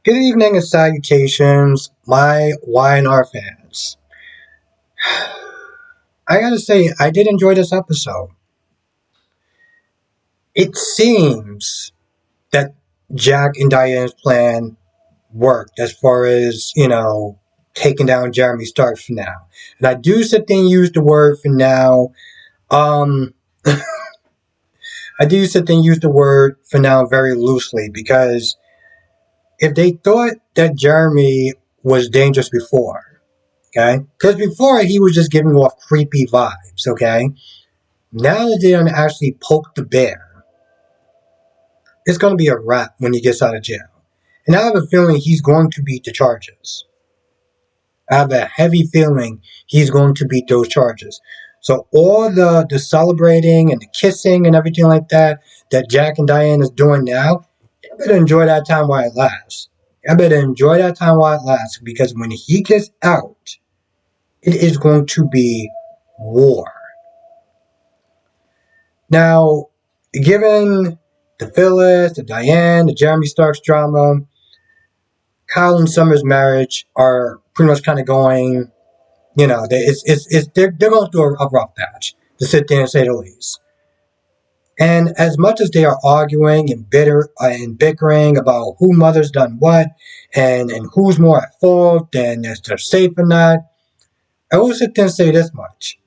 Good evening and salutations, my YNR fans. I gotta say, I did enjoy this episode. It seems that Jack and Diane's plan worked as far as, taking down Jeremy Stark for now. And I do sit there and use the word for now. Um, I do sit there and use the word for now very loosely because if they thought that Jeremy was dangerous before, okay? Because before he was just giving off creepy vibes, okay? Now that they done actually poked the bear, it's going to be a wrap when he gets out of jail. And I have a feeling he's going to beat the charges. I have a heavy feeling he's going to beat those charges. So all the celebrating and the kissing and everything like that Jack and Diane is doing now, I better enjoy that time while it lasts. I better enjoy that time while it lasts because when he gets out, it is going to be war. Now, given the Phyllis, the Diane, the Jeremy Starks drama, Kyle and Summer's marriage are pretty much kind of going, they're going through a rough patch, to sit there and say the least. And as much as they are arguing and bickering about who mother's done what and who's more at fault and if they're safe or not, I will sit there and say this much.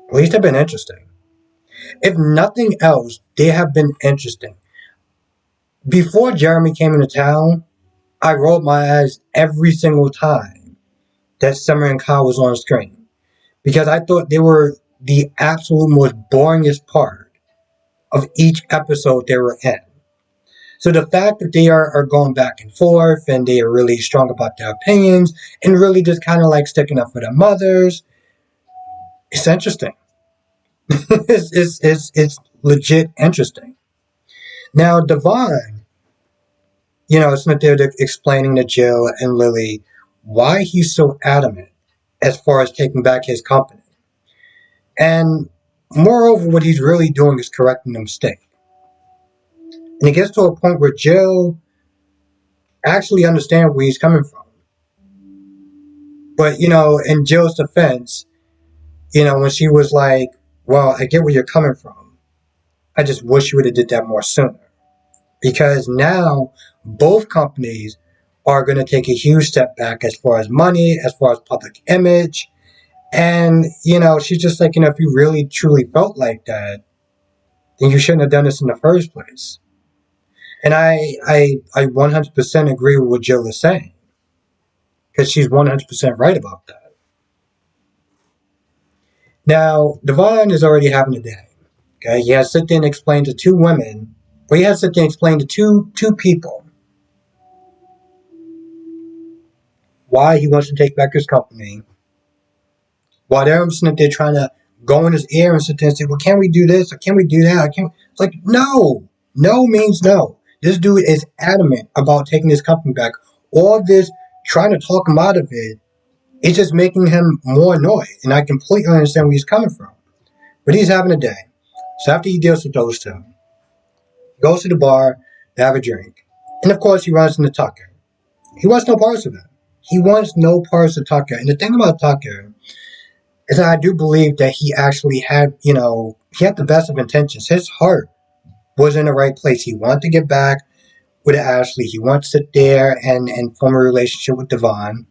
At least they've been interesting. If nothing else, they have been interesting. Before Jeremy came into town, I rolled my eyes every single time that Summer and Kyle was on screen because I thought they were the absolute most boringest part of each episode they were in. So the fact that they are going back and forth and they are really strong about their opinions and really just kind of like sticking up for their mothers, it's interesting. It's legit interesting. Now, Devon, it's not there explaining to Jill and Lily why he's so adamant as far as taking back his company. And moreover, what he's really doing is correcting the mistake. And it gets to a point where Jill actually understands where he's coming from. But, in Jill's defense, when she was like, well, I get where you're coming from. I just wish you would have did that more sooner. Because now both companies are going to take a huge step back as far as money, as far as public image. And, she's just like, if you really truly felt like that, then you shouldn't have done this in the first place. And I 100% agree with what Jill is saying. Because she's 100% right about that. Now, Devon is already having a day. Okay, he has to sit there and explain to two women, but he has to sit there and explain to two people why he wants to take back his company. While they're sitting there trying to go in his ear and sit there and say, well, can we do this? Or can we do that? It's like, no. No means no. This dude is adamant about taking his company back. All this trying to talk him out of it, it's just making him more annoyed. And I completely understand where he's coming from. But he's having a day. So after he deals with those two, he goes to the bar to have a drink. And of course, he runs into Tucker. He wants no parts of him. He wants no parts of Tucker. And the thing about Tucker is that I do believe that he actually had, he had the best of intentions. His heart was in the right place. He wanted to get back with Ashley. He wanted to sit there and form a relationship with Devon.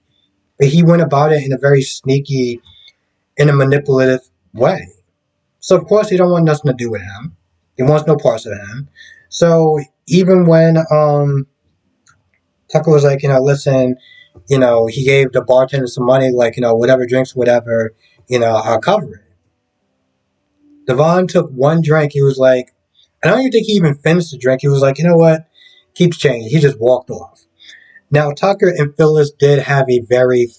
But he went about it in a very sneaky, in a manipulative way. So of course he don't want nothing to do with him. He wants no parts of him. So even when Tucker was like, listen, he gave the bartender some money, like, whatever drinks, whatever, I'll cover it. Devon took one drink. He was like, I don't even think he even finished the drink. He was like, you know what? Keeps changing. He just walked off. Now, Tucker and Phyllis did have a very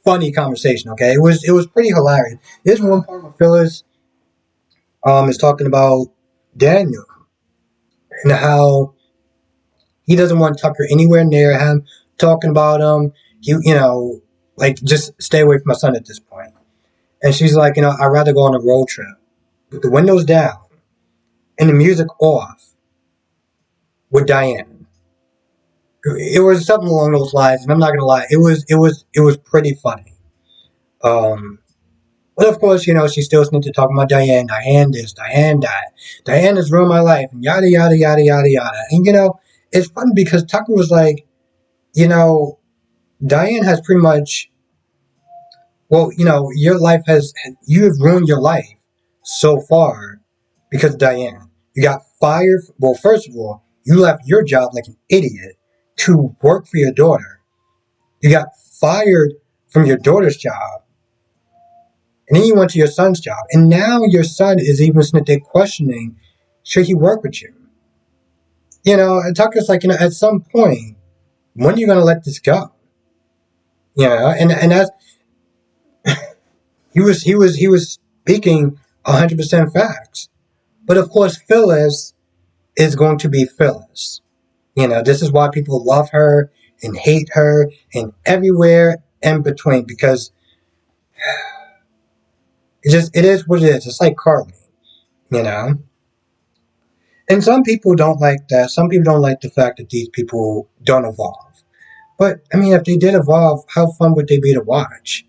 funny conversation, okay? It was pretty hilarious. There's one part where Phyllis is talking about Daniel and how he doesn't want Tucker anywhere near him, talking about him. Like, just stay away from my son at this point. And she's like, I'd rather go on a road trip with the windows down and the music off with Diane. It was something along those lines, and I'm not gonna lie, it was pretty funny. Um, but of course, she still needs to talk about Diane, Diane this, Diane that, Diane has ruined my life, and yada yada yada yada yada. And it's fun because Tucker was like, you know, Diane has pretty much, well, your life you have ruined your life so far because of Diane. You got fired. Well, first of all, you left your job like an idiot to work for your daughter. You got fired from your daughter's job, and then you went to your son's job, and now your son is even sitting there questioning, should he work with you? And Tucker's like, at some point, when are you going to let this go? And that's he was speaking 100% facts. But of course, Phyllis is going to be Phyllis. This is why people love her and hate her and everywhere in between because it is what it is. It's like Carly, you know. And some people don't like that. Some people don't like the fact that these people don't evolve. But I mean, if they did evolve, how fun would they be to watch?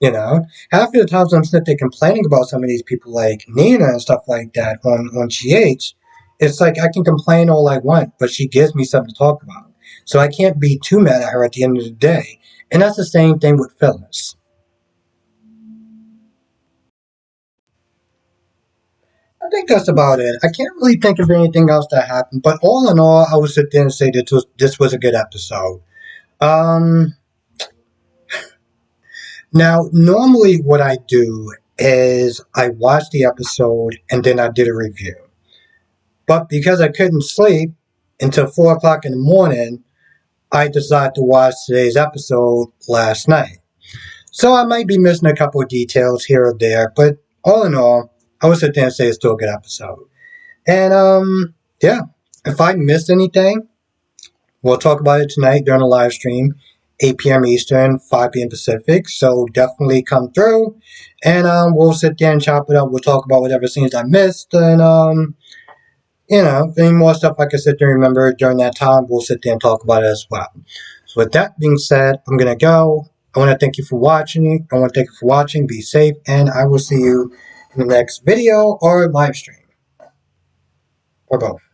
Half of the times I'm sitting there complaining about some of these people like Nina and stuff like that on GH. It's like I can complain all I want, but she gives me something to talk about. So I can't be too mad at her at the end of the day. And that's the same thing with Phyllis. I think that's about it. I can't really think of anything else that happened, but all in all, I would sit there and say that this was a good episode. Um, Now, normally what I do is I watch the episode and then I did a review. But because I couldn't sleep until 4 o'clock in the morning, I decided to watch today's episode last night. So I might be missing a couple of details here or there, but all in all, I would sit there and say it's still a good episode. And yeah, if I missed anything, we'll talk about it tonight during the live stream, 8 p.m. Eastern, 5 p.m. Pacific. So definitely come through, and we'll sit there and chop it up. We'll talk about whatever scenes I missed, and if any more stuff I can sit there and remember during that time, we'll sit there and talk about it as well. So with that being said, I'm gonna go. I want to thank you for watching. I want to thank you for watching. Be safe, and I will see you in the next video or live stream, or both.